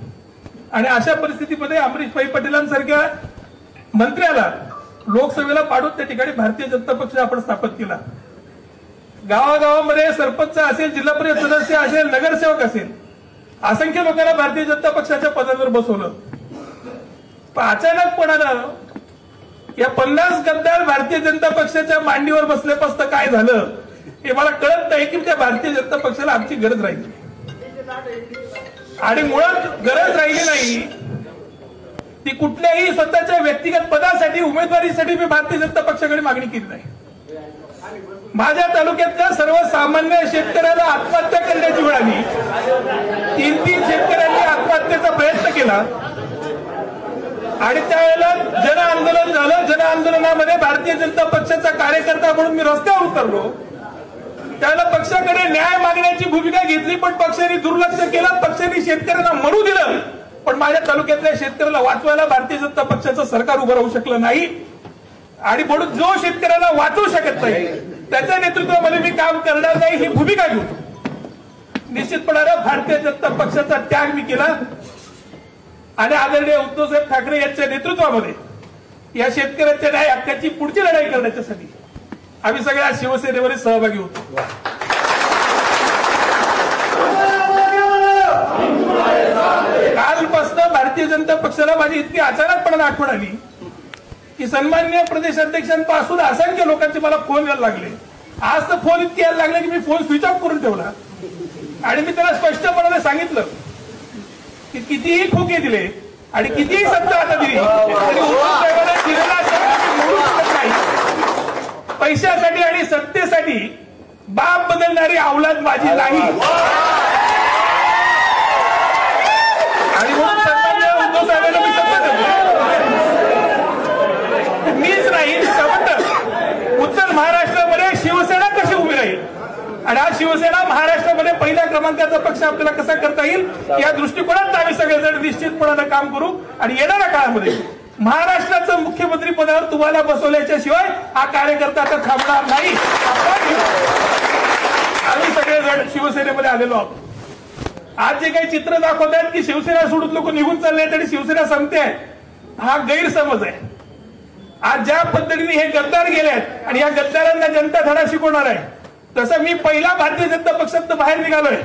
आणि अशा परिस्थितीमध्ये अमरीश भाई पटेलांसारख्या मंत्र्याला लोकसभेला पाडून त्या ठिकाणी भारतीय जनता पक्ष आपण स्थापित केला. गावागावामध्ये सरपंच असेल, जिल्हा परिषद सदस्य असेल, नगरसेवक असेल, असंख्य लोकांना भारतीय जनता पक्षाच्या पदांवर बसवलं. पण अचानकपणानं या 50 गद्दार भारतीय जनता पक्षाच्या मांडीवर बसल्यापासून काय झालं हे मला कळत नाही की त्या भारतीय जनता पक्षाला आमची गरज राहिली आणि मुळात गरज राहिली नाही ती कुठल्याही स्वतःच्या व्यक्तिगत पदासाठी, उमेदवारीसाठी मी भारतीय जनता पक्षाकडे मागणी केली नाही. माझ्या तालुक्यातल्या सर्वसामान्य शेतकऱ्याला आत्महत्या करण्याची वेळ आली. 3 शेतकऱ्यांनी आत्महत्येचा प्रयत्न केला आणि त्यावेळेला जन आंदोलन झालं. जन आंदोलनामध्ये भारतीय जनता पक्षाचा कार्यकर्ता म्हणून मी रस्त्यावर उतरलो. त्यावेळेला पक्षाकडे न्याय मागण्याची भूमिका घेतली, पण पक्षाने दुर्लक्ष केलं. पक्षाने शेतकऱ्यांना मरू दिलं, पण माझ्या तालुक्यातल्या शेतकऱ्याला वाचवायला भारतीय जनता पक्षाचं सरकार उभं राहू शकलं नाही. आणि म्हणून जो शेतकऱ्याला वाचवू शकत नाही त्याच्या नेतृत्वामध्ये मी काम करणार नाही ही भूमिका घेऊन निश्चितपणाने भारतीय जनता पक्षाचा त्याग मी केला आणि आदरणीय उद्धवसाहेब ठाकरे यांच्या नेतृत्वामध्ये या शेतकऱ्यांच्या न्याय हक्काची पुढची लढाई करण्यासाठी आम्ही सगळ्या शिवसेनेमध्ये सहभागी होतो. कालपासून भारतीय जनता पक्षाला माझी इतकी अचानकपणे आठवण आली की सन्माननीय प्रदेशाध्यक्षांपासून असंख्य लोकांचे मला फोन यायला लागले. आज तर फोन इतके यायला लागले की मी फोन स्विच ऑफ करून ठेवला आणि मी त्याला स्पष्टपणाने सांगितलं की कितीही खोके दिले आणि कितीही सत्ता आता दिली तरी उद्धवसाहेबांना दिलेला शब्द मी मोडू शकत नाही. पैशासाठी आणि सत्तेसाठी बाप बदलणारी अवलाद माझी नाही. आणि म्हणून सन्माननीय उद्धवसाहेबांना मी शपथ मीच नाही, शपथ उत्तर महाराष्ट्रामध्ये शिवसेना कशी उभी राहील आणि हा शिवसेना महाराष्ट्रामध्ये पहिल्या क्रमांकाचा पक्ष आपल्याला कसा करता येईल या दृष्टिकोनात आम्ही सगळेजण निश्चितपणाने काम करू. आणि येणाऱ्या काळामध्ये महाराष्ट्राचं मुख्यमंत्री पदावर तुम्हाला बसवल्याच्या शिवाय हा कार्यकर्ता आता थांबणार नाही. आम्ही सगळेजण शिवसेनेमध्ये आलेलो आहोत. आज जे काही चित्र दाखवत आहेत की शिवसेना सोडून लोक निघून चालले आहेत आणि शिवसेना संपते आहे, हा गैरसमज आहे. आज ज्या पद्धतीने हे गद्दार गेले आहेत आणि या गद्दारांना जनता धडा शिकवणार आहे, तसं मी पहिला भारतीय जनता पक्षात बाहेर निघालोय,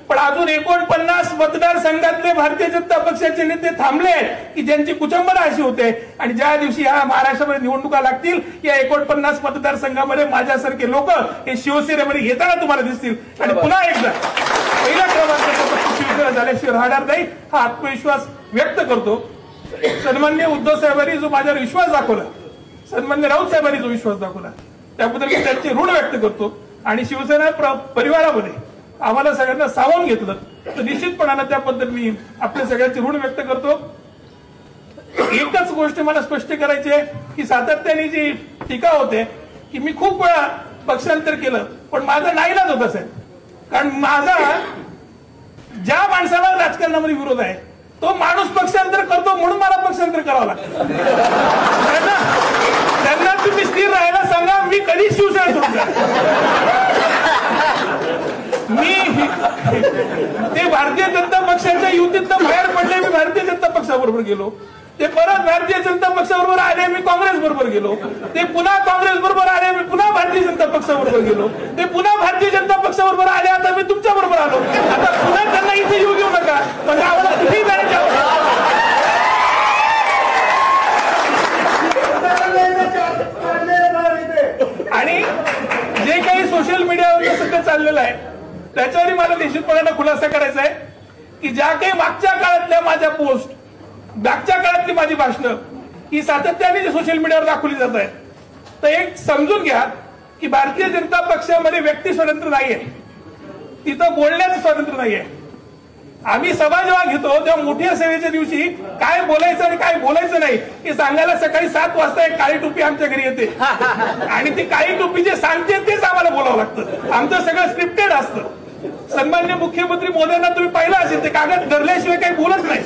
पण अजून 49 मतदारसंघातले भारतीय जनता पक्षाचे नेते थांबले आहेत की ज्यांची कुचंबना अशी होते. आणि ज्या दिवशी ह्या महाराष्ट्रामध्ये निवडणुका लागतील या 49 मतदारसंघामध्ये माझ्यासारखे लोक हे शिवसेनेमध्ये येताना तुम्हाला दिसतील आणि पुन्हा एकदा पहिल्या क्रमांकाचा पक्ष शिवसेना झाल्याशिवाय राहणार नाही हा आत्मविश्वास व्यक्त करतो. सन्माननीय उद्धव साहेबांनी जो माझ्यावर विश्वास दाखवला, सन्माननीय राऊत साहेबांनी जो विश्वास दाखवला त्याबद्दल मी त्यांचे ऋण व्यक्त करतो. आणि शिवसेना परिवारामध्ये आम्हाला सगळ्यांना सामावून घेतलं तर निश्चितपणाने त्याबद्दल मी आपल्या सगळ्यांचे ऋण व्यक्त करतो. एकच गोष्ट मला स्पष्ट करायची आहे की सातत्याने जी टीका होते की मी खूप वेळा पक्षांतर केलं, पण माझा नाईलाज होत असेल. कारण माझा ज्या माणसाला राजकारणामध्ये विरोध आहे तो माणूस पक्षांतर करतो म्हणून मला पक्षांतर करावं लागतं. त्यांना तुम्ही स्थिर राहायला सांगा, मी कधीच शिवसेना सोडून मी ते भारतीय जनता पक्षाच्या युतीतनं बाहेर पडले, मी भारतीय जनता पक्षाबरोबर गेलो. ते परत भारतीय जनता पक्षाबरोबर आले, मी काँग्रेस बरोबर गेलो. ते पुन्हा काँग्रेस बरोबर आले, मी पुन्हा भारतीय जनता पक्षाबरोबर गेलो. ते पुन्हा भारतीय जनता पक्षाबरोबर आले, आता मी तुमच्या बरोबर आलो. आता पुन्हा त्यांना इथे येऊ देऊ नका, म्हणजे आम्हाला कुठेही जाण्याची आवश्यकता. आणि जे काही सोशल मीडियावर सध्या चाललेलं आहे त्याच्यावर मला निश्चितपणाने खुलासा करायचा आहे की ज्या काही मागच्या काळातल्या माझ्या पोस्ट, मागच्या काळातली माझी भाषणं ही सातत्याने जे सोशल मीडियावर दाखवली जात आहेत, तर एक समजून घ्या की भारतीय जनता पक्षामध्ये व्यक्ती स्वातंत्र्य नाहीये, तिथं बोलण्याचं स्वातंत्र्य नाहीये. आम्ही सभा जेव्हा घेतो तेव्हा मोठ्या सेवेच्या दिवशी काय बोलायचं आणि काय बोलायचं नाही हे सांगायला सकाळी 7 वाजता एक काळी टोपी आमच्या घरी येते आणि ती काळी टोपी जे सांगते तेच आम्हाला बोलावं लागतं. आमचं सगळं स्क्रिप्टेड असतं. सन्माननीय मुख्यमंत्री मोदयांना तुम्ही पाहिलं असेल ते कागद धरल्याशिवाय काही बोलत नाही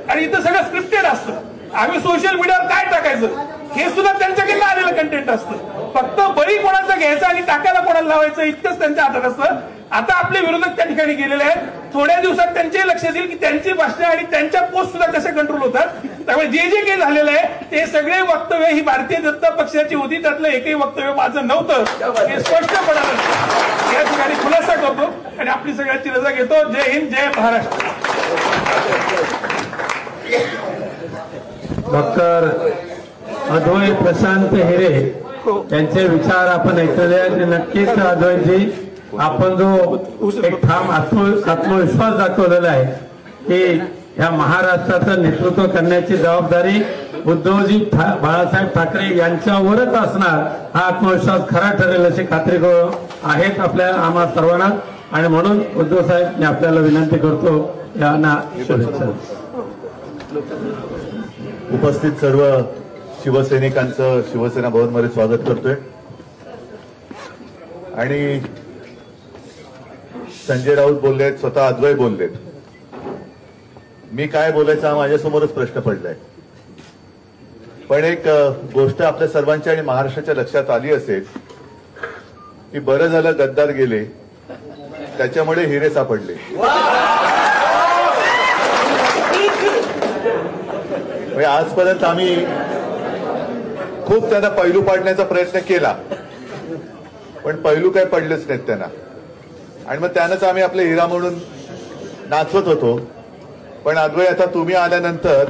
आणि इथं सगळं स्क्रिप्टेड असतं. आम्ही सोशल मीडियावर काय टाकायचं हे सुद्धा त्यांच्याकडे आलेलं कंटेंट कंटेंट असतं. फक्त बळी कोणाचा घ्यायचा आणि टाकायला कोणाला लावायचं इतकंच त्यांच्या हातात असतं. आता आपले विरोधक त्या ठिकाणी गेलेले आहेत. थोड्या दिवसात त्यांचे लक्ष येईल की त्यांची भाषणं आणि त्यांच्या पोस्ट सुद्धा कसे कंट्रोल होतात. त्यामुळे जे जे काही झालेलं आहे ते सगळे वक्तव्य ही भारतीय जनता पक्षाची होती. त्यातलं एकही वक्तव्य माझं नव्हतं हे स्पष्टपणे या ठिकाणी खुलासा करतो आणि आपली सगळ्यांची रजा घेतो. जय हिंद, जय महाराष्ट्र. डॉक्टर अद्वै प्रशांत हिरे यांचे विचार आपण ऐकले आणि नक्कीच अद्वैजी आपण जो एक ठाम आत्मविश्वास दाखवलेला आहे की ह्या महाराष्ट्राचं नेतृत्व करण्याची जबाबदारी उद्धवजी बाळासाहेब ठाकरे यांच्यावरच असणार हा आत्मविश्वास खरा ठरेल अशी खात्री आहेत आपल्या आम्हा सर्वांना. आणि म्हणून उद्धव साहेब मी आपल्याला विनंती करतो यांना शुभेच्छा. उपस्थित सर्व शिवसैनिकांचं शिवसेना भवनमध्ये स्वागत करतोय. आणि संजय राऊत बोललेत, स्वतः अद्वै बोललेत. मी काय बोलायचं हा माझ्यासमोरच प्रश्न पडलाय. पण एक गोष्ट आपल्या सर्वांच्या आणि महाराष्ट्राच्या लक्षात आली असेल की बरं झालं गद्दार गेले, त्याच्यामुळे हिरे सापडले. आजपर्यंत आम्ही खूप त्यांना पैलू पाडण्याचा प्रयत्न केला, पण पैलू काही पडलेच नाहीत त्यांना. आणि मग त्यानंच आम्ही आपले हिरा म्हणून नाचवत होतो. पण अद्वै आता तुम्ही आल्यानंतर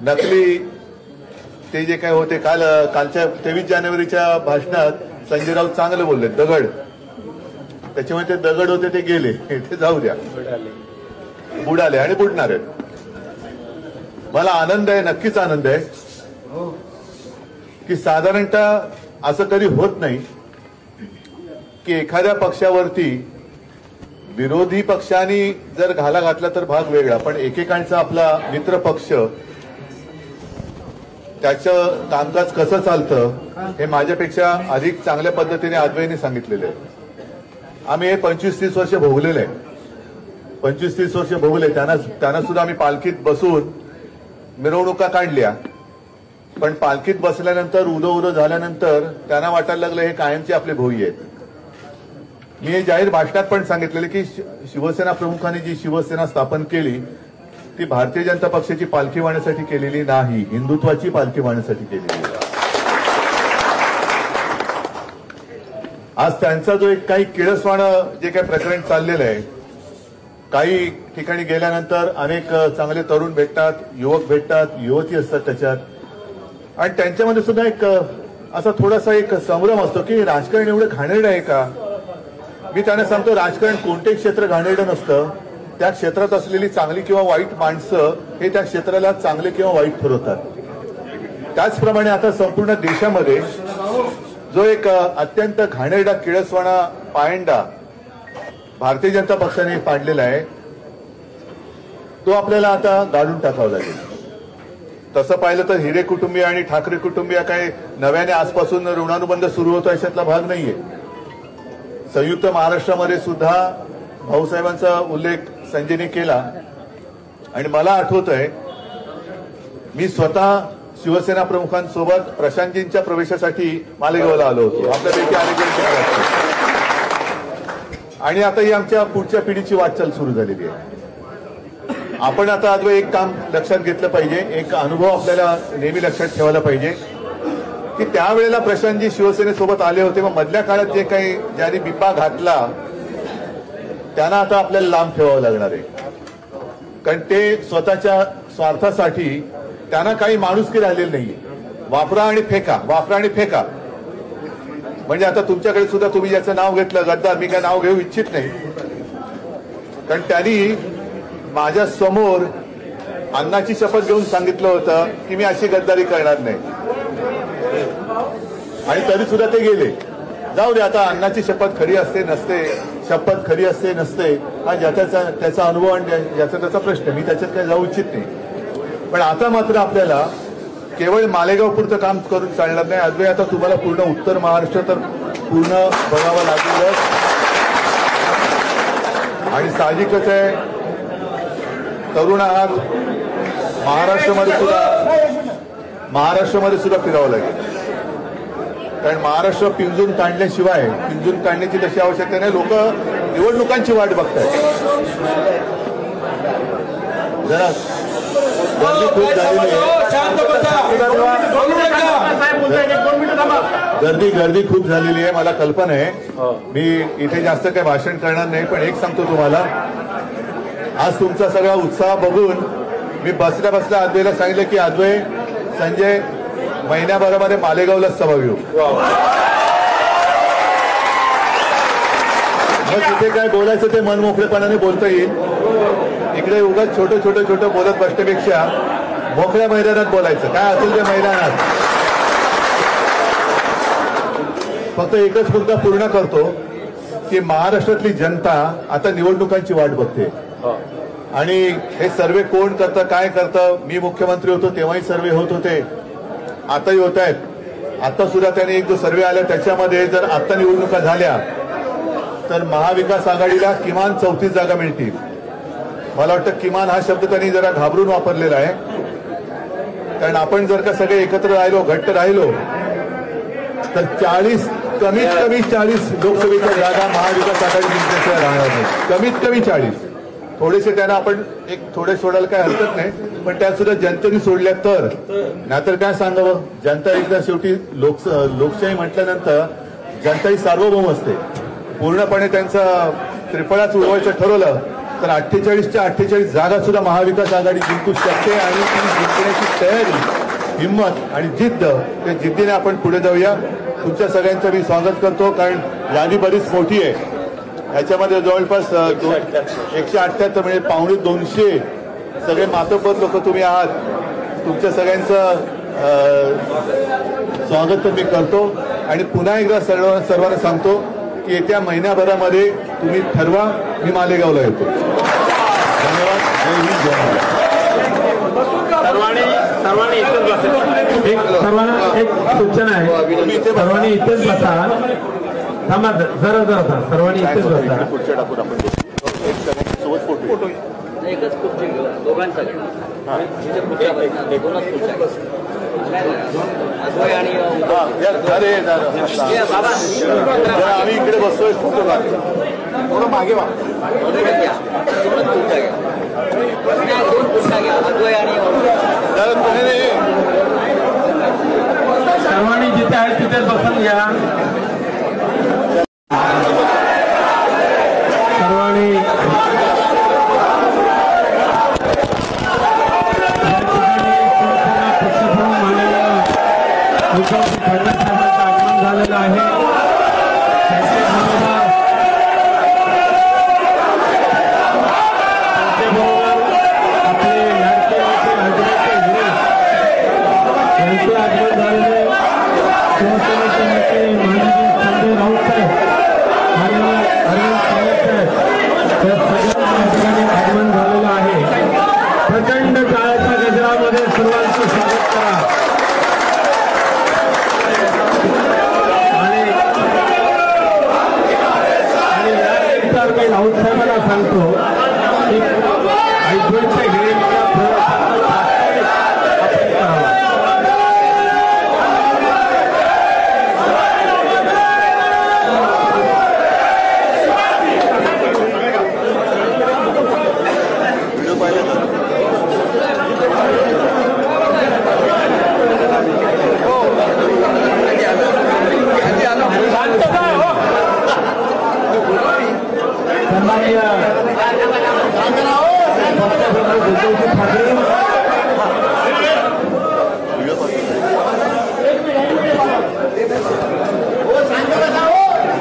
नकली ते जे काय होते कालच्या 23 जानेवारीच्या भाषणात संजय राऊत चांगले बोलले, दगड, त्याच्यामुळे ते दगड होते ते गेले, ते जाऊ द्या, बुडाले आणि बुडणार आहेत. मला आनंद आहे, नक्कीच आनंद आहे की साधारणतः असं कधी होत नाही की एखाद्या पक्षावरती विरोधी पक्षांनी जर घाला घातला तर भाग वेगळा, पण एकेकांचा आपला मित्र पक्ष त्याचं कामकाज कसं चालतं हे माझ्यापेक्षा अधिक चांगल्या पद्धतीने अद्वैनी सांगितलेलं आहे. आम्ही हे 25-30 वर्ष भोगलेलं आहे. 25-30 वर्ष भोगले. त्यांना सुद्धा आम्ही पालखीत बसून मिरवणुका काढल्या. पण पालखीत बसल्यानंतर उदो झाल्यानंतर त्यांना वाटायला लागलं हे कायमचे आपले भोई आहेत. मी हे जाहीर भाषणात पण सांगितलेले की शिवसेना प्रमुखांनी जी शिवसेना स्थापन केली ती भारतीय जनता पक्षाची पालखी वाहण्यासाठी केलेली नाही, हिंदुत्वाची पालखी वाहण्यासाठी केलेली. आज त्यांचा जो एक काही किळसवाणं जे काही प्रकरण चाललेलं आहे, काही ठिकाणी गेल्यानंतर अनेक चांगले तरुण भेटतात, युवक भेटतात, युवती असतात त्याच्यात, आणि त्यांच्यामध्ये सुद्धा एक असा थोडासा एक संभ्रम असतो की राजकारण एवढं घाणेरडं आहे का. मी त्यांना सांगतो राजकारण कोणतेही क्षेत्र घाणेरडं नसतं. त्या क्षेत्रात असलेली चांगली किंवा वाईट माणसं हे त्या क्षेत्राला चांगले किंवा वाईट ठरवतात. त्याचप्रमाणे आता संपूर्ण देशामध्ये जो एक अत्यंत घाणेरडा किळसवाणा पायंडा भारतीय जनता पक्षाने पाडलेला आहे तो आपल्याला आता गाडून टाकावा लागेल. तसं पाहिलं तर हिरे कुटुंबीय आणि ठाकरे कुटुंबीय काही नव्याने आजपासून ऋणानुबंध सुरू होतो अशातला भाग नाहीये. संयुक्त महाराष्ट्रामध्ये सुद्धा भाऊसाहेबांचा उल्लेख संजयने केला. आणि मला आठवतंय मी स्वतः शिवसेना प्रमुखांसोबत प्रशांतजींच्या प्रवेशासाठी मालेगावला आलो होतो. आपल्यापैकी अनेक आणि आता ही आमच्या पुढच्या पिढीची वाटचाल सुरू झालेली आहे. आपण आता अद्वै एक काम लक्षात घेतलं पाहिजे, एक अनुभव आपल्याला नेहमी लक्षात ठेवायला पाहिजे की त्यावेळेला प्रशांतजी शिवसेनेसोबत आले होते. मग मधल्या काळात जे काही ज्यांनी बिब्बा घातला त्यांना आता आपल्याला लांब ठेवावं लागणार आहे. कारण ते स्वतःच्या स्वार्थासाठी त्यांना काही माणुसकी राहिलेली नाहीये. वापरा आणि फेका, वापरा आणि फेका. म्हणजे आता तुमच्याकडे सुद्धा तुम्ही ज्याचं नाव घेतलं गद्दार, मी काय नाव घेऊ इच्छित नाही, कारण त्यांनी माझ्या समोर अन्नाची शपथ घेऊन सांगितलं होतं की मी अशी गद्दारी करणार नाही, आणि तरी सुद्धा ते गेले. जाऊ दे, आता अन्नाची शपथ खरी असते नसते, शपथ खरी असते नसते हा त्याचा अनुभव आणि ज्याचा त्याचा प्रश्न, मी त्याच्यात काही जाऊ इच्छित नाही. पण आता मात्र आपल्याला केवळ मालेगाव पुरतं काम करून चालणार नाही. अद्वै आता तुम्हाला पूर्ण उत्तर महाराष्ट्र तर पूर्ण बघावं लागेल. आणि साहजिकच आहे, तरुण आहात, महाराष्ट्रामध्ये सुद्धा फिरावं लागेल. कारण महाराष्ट्र पिंजून काढल्याशिवाय पिंजून काढण्याची तशी आवश्यकता नाही. लोक निवडणुकांची वाट बघतायत. जरा गर्दी खूप झालेली आहे. गर्दी खूप झालेली आहे, मला कल्पना आहे. मी इथे जास्त काही भाषण करणार नाही, पण एक सांगतो तुम्हाला, आज तुमचा सगळा उत्साह बघून मी बसल्या बसल्या अद्वैला सांगितलं की अद्वै, संजय महिन्याभरामध्ये मालेगावलाच सभा घेऊ. मग तिथे काय बोलायचं ते मनमोकळेपणाने बोलता येईल. इकडे उगाच छोटं बोलत बसण्यापेक्षा मोकळ्या मैदानात बोलायचं, काय असेल त्या मैदानात. फक्त एकच मुद्दा पूर्ण करतो की महाराष्ट्रातली जनता आता निवडणुकांची वाट बघते. आणि हे सर्वे कोण करतं, काय करतं, मी मुख्यमंत्री होतो तेव्हाही सर्वे होत होते, आताही होत आहेत. आता सुद्धा त्यांनी एक जो सर्वे आला त्याच्यामध्ये जर आता निवडणुका झाल्या तर महाविकास आघाडीला किमान 34 जागा मिळतील. मला वाटतं किमान हा शब्द त्यांनी जरा घाबरून वापरलेला आहे. कारण आपण जर का सगळे एकत्र राहिलो, घट्ट राहिलो तर 40 कमीत कमी 40 लोकसभेच्या जागा महाविकास आघाडी जिंकण्याशिवाय राहणार नाही. कमीत कमी 40. थोडेसे त्यांना आपण एक थोडे सोडायला काय हरकत नाही, पण त्या सुद्धा जनतेने सोडल्या तर. नाहीतर काय सांगावं, जनता एकदा शेवटी लोकशाही म्हटल्यानंतर जनता ही सार्वभौम असते. पूर्णपणे त्यांचा त्रिफळाच उडवायचं ठरवलं तर 48च्या 48 जागा सुद्धा महाविकास आघाडी जिंकू शकते. आणि ती जिंकण्याची तयारी, हिंमत आणि जिद्द, त्या जिद्दीने आपण पुढे जाऊया. तुमच्या सगळ्यांचं मी स्वागत करतो, कारण यादी बरीच मोठी आहे. ह्याच्यामध्ये जवळपास 178 म्हणजे 250 सगळे मातब्बर लोक तुम्ही आहात. तुमच्या सगळ्यांचं स्वागत मी करतो. आणि पुन्हा एकदा सर्वांना सांगतो की येत्या महिन्याभरामध्ये तुम्ही ठरवा, मी मालेगावला येतो. धन्यवाद. जय हिंद, जय महाराष्ट्र. सर्वांना एक सूचना आहे, सर्वांनी इथेच बसा. थांबा जरा सर्वांनी इथेच बसा. पुढच्या टाकून आपण सोबत फोटो एकच खुर्ची घेऊ दोघांसाठी. दोनच खुर्च्या अद्वै आणि आम्ही इकडे बसतोय. फोटो थोडं मागे वा. दोनच खुर्च्या घ्या. 2 खुर्च्या घ्या अद्वै आणि सर्वांनी जिथे आहेत तिथे बसून घ्या. सर्वांनी खंडसाहेबांचं आगमन झालेलं आहे. आपले लाडके नेते यांचे आगमन झालेले शिवसेनेचे नेते माननीय संजय राऊत साहेब आणि अरविंद सावंत साहेब या सगळ्या ठिकाणी आगमन झालेलं आहे. प्रचंड टाळ्याच्या गजरामध्ये सर्वांचं स्वागत करा. मी राऊत साहेबांना सांगतो की अद्वैतच्या गेलेल्या प्रवासाला आपण करावा.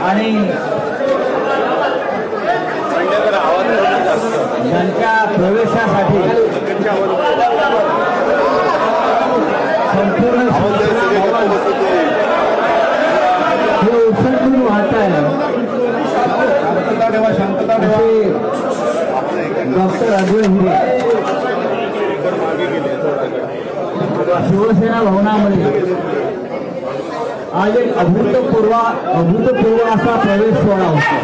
आणि त्यांच्या प्रवेशासाठी संपूर्ण हे उसळून वाहत आहे. डॉक्टर अद्वै हिरे शिवसेना भवनामध्ये आज एक अभूतपूर्व असा प्रवेश सोहळा होता.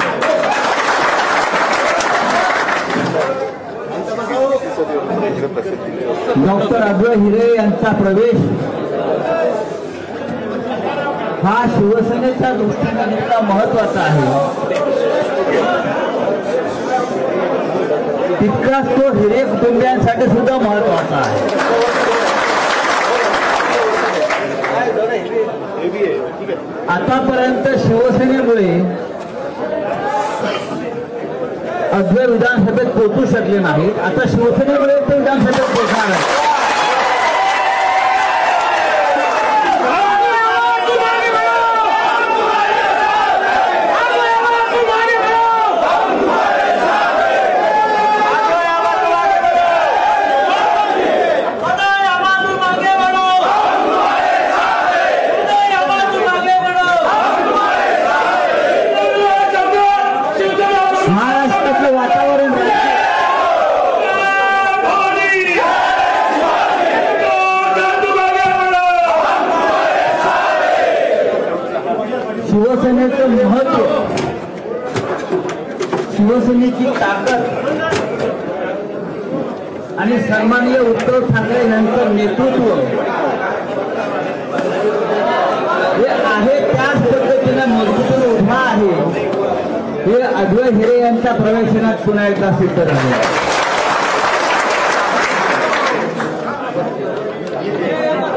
डॉक्टर अद्वै हिरे यांचा प्रवेश हा शिवसेनेच्या दृष्टीने इतका महत्वाचा आहे, तितकाच तो हिरे कुटुंबियांसाठी सुद्धा महत्वाचा आहे. आतापर्यंत शिवसेनेमुळे अद्वैत विधानसभेत पोहोचू शकले नाहीत, आता शिवसेनेमुळे ते विधानसभेत पोहोचणार आहे. महाराष्ट्रातलं वातावरण शिवसेनेचं महत्व, शिवसेनेची ताकद आणि सन्माननीय उद्धव ठाकरे यांचं नेतृत्व हे आहे त्याच पद्धतीने मजबूत उभा आहे, हे अद्वैत हिरे यांच्या प्रवेशनात पुन्हा एकदा सिद्ध झाले.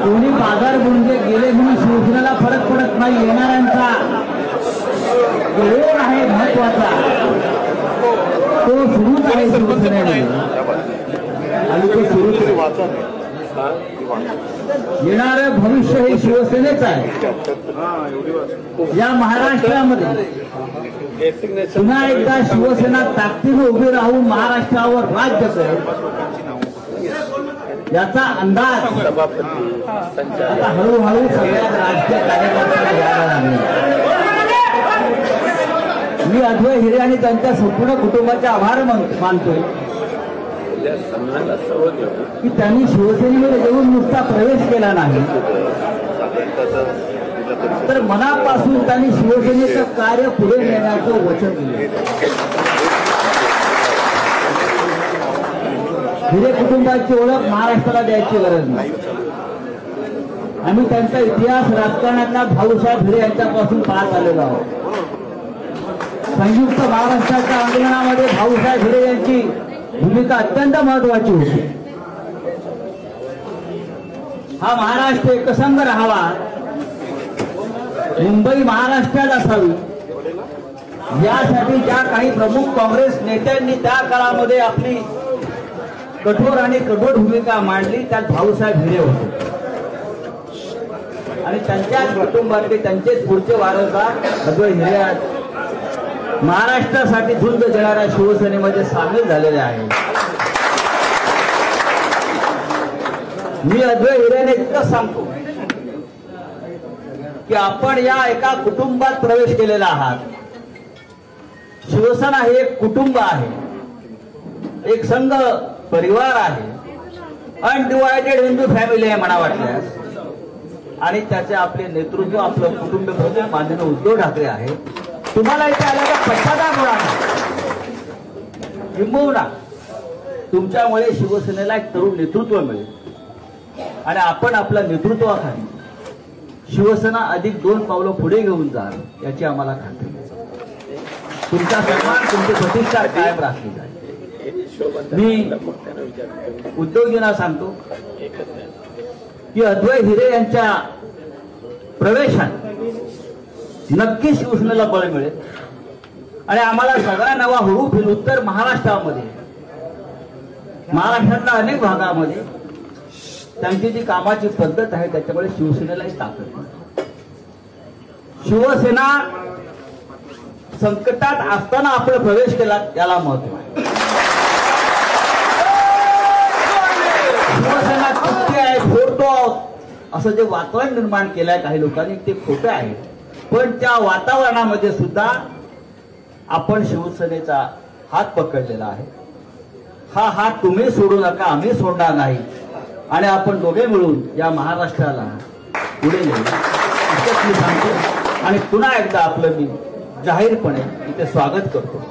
कोणी बाजार गुंडे गेले म्हणून शिवसेनेला फरक पडत नाही. येणाऱ्यांचा ओढ आहे महत्वाचा, तो सुरूच आहे शिवसेनेने आणि तो सुरूच येणारं भविष्य हे शिवसेनेच आहे. या महाराष्ट्रामध्ये पुन्हा एकदा शिवसेना ताकदीने उभी राहून महाराष्ट्रावर राज्य करेल याचा अंदाज आता हळूहळू सगळ्या राजकीय कार्यकर्त्यांना यायला लागले. मी अद्वैत हिरे आणि त्यांच्या संपूर्ण कुटुंबाचे आभार मानतोय की त्यांनी शिवसेनेमध्ये येऊन नुसता प्रवेश केला नाही, तर मनापासून त्यांनी शिवसेनेचं कार्य पुढे नेण्याचं वचन दिलं. हिरे कुटुंबाची ओळख महाराष्ट्राला द्यायची गरज नाही. आम्ही त्यांचा इतिहास राजकारणातला भाऊसाहेब हिरे यांच्यापासून पाहत आलेलो आहोत. संयुक्त महाराष्ट्राच्या आंदोलनामध्ये भाऊसाहेब हिरे यांची भूमिका अत्यंत महत्वाची होती. हा महाराष्ट्र एकसंघ राहावा, मुंबई महाराष्ट्रात असावी, यासाठी ज्या काही प्रमुख काँग्रेस नेत्यांनी त्या काळामध्ये आपली कठोर आणि कडवट भूमिका मांडली, त्यात भाऊसाहेब हिरे होते आणि त्यांच्याच कुटुंबातले त्यांचेच पुढचे वारसदार अद्वैत हिरे महाराष्ट्रासाठी झुंज देणाऱ्या शिवसेनेमध्ये सामील झालेले आहेत. मी अद्वैत हिरेने इतकंच सांगतो की आपण या एका कुटुंबात प्रवेश केलेला आहात. शिवसेना हे एक कुटुंब आहे, एक संघ परिवार आहे, अनडिवायडेड हिंदू फॅमिली आहे म्हणा वाटल्यास, आणि त्याचे आपले नेतृत्व आपलं कुटुंब प्रमुख माननीय उद्धव ठाकरे आहे. तुम्हाला इथे आल्याचा पश्चाताप होणार नाही, किंबहुना तुमच्यामुळे शिवसेनेला एक तरुण नेतृत्व मिळेल आणि आपण आपल्या नेतृत्वाखाली शिवसेना अधिक 2 पावलं पुढे घेऊन जाल याची आम्हाला खात्री आहे. तुमचा सन्मान, तुमचे प्रतिष्ठा कायम राखली जाईल. मी उद्योगींना सांगतो की अद्वैत हिरे यांच्या प्रवेशात नक्की शिवसेनेला बळ मिळेल आणि आम्हाला सगळ्यांना हुरूप येईल. उत्तर महाराष्ट्रामध्ये, महाराष्ट्रातल्या अनेक भागामध्ये त्यांची जी कामाची पद्धत आहे त्याच्यामुळे शिवसेनेलाही ताकद. शिवसेना संकटात असताना आपण प्रवेश केला याला महत्व आहे. शिवसेना कुठे आहे, फोडतो असं जे वातावरण निर्माण केलंय काही लोकांनी ते खोटं आहे. पण त्या वातावरणामध्ये सुद्धा आपण शिवसेनेचा हात पकडलेला आहे. हा हात तुम्ही सोडू नका, आम्ही सोडणार नाही आणि आपण दोघे मिळून या महाराष्ट्राला पुढे नेऊ असंच मी सांगतो आणि पुन्हा एकदा आपलं मी जाहीरपणे इथे स्वागत करतो.